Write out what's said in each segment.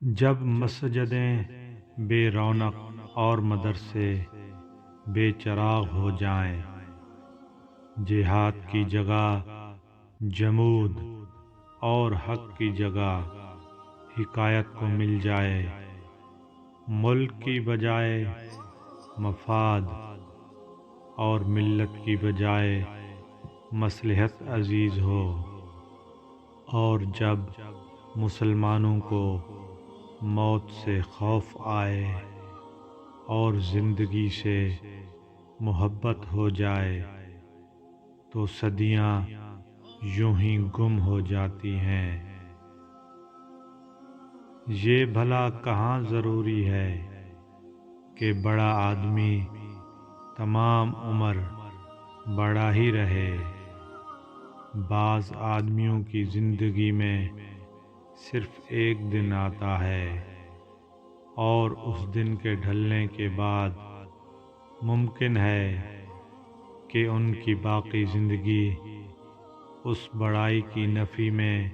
جب مسجدیں بے رونق اور مدرسے بے چراغ ہو جائیں، جہاد کی جگہ جمود اور حق کی جگہ حکایت کو مل جائے، ملک کی بجائے مفاد اور ملت کی بجائے مصلحت عزیز ہو، اور جب مسلمانوں کو موت سے خوف آئے اور زندگی سے محبت ہو جائے تو صدیاں یوں ہی گم ہو جاتی ہیں۔ یہ بھلا کہاں ضروری ہے کہ بڑا آدمی تمام عمر بڑا ہی رہے۔ بعض آدمیوں کی زندگی میں صرف ایک دن آتا ہے، اور اس دن کے ڈھلنے کے بعد ممکن ہے کہ ان کی باقی زندگی اس بڑائی کی نفی میں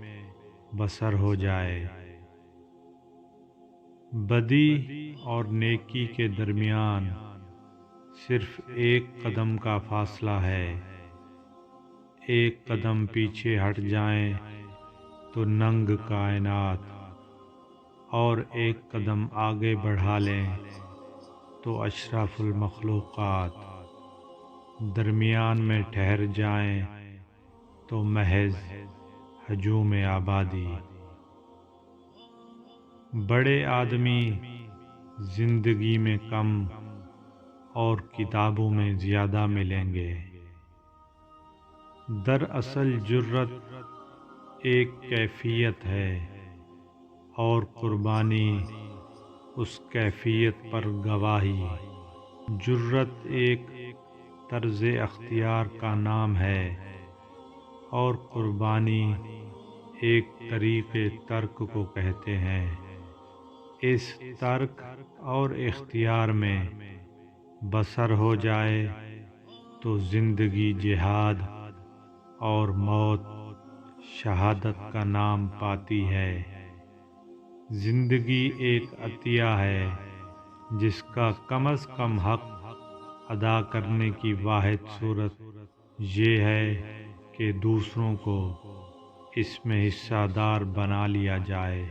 بسر ہو جائے۔ بدی اور نیکی کے درمیان صرف ایک قدم کا فاصلہ ہے۔ ایک قدم پیچھے ہٹ جائیں تو ننگ کائنات، اور ایک قدم آگے بڑھا لیں تو اشرف المخلوقات، درمیان میں ٹھہر جائیں تو محض ہجوم آبادی۔ بڑے آدمی زندگی میں کم اور کتابوں میں زیادہ ملیں گے۔ دراصل جرأت ایک کیفیت ہے، اور قربانی اس کیفیت پر گواہی۔ جرأت ایک طرز اختیار کا نام ہے، اور قربانی ایک طریقے ترک کو کہتے ہیں۔ اس ترک اور اختیار میں بسر ہو جائے تو زندگی جہاد اور موت شہادت کا نام پاتی ہے۔ زندگی ایک عطیہ ہے جس کا کم از کم حق ادا کرنے کی واحد صورت یہ ہے کہ دوسروں کو اس میں حصہ دار بنا لیا جائے۔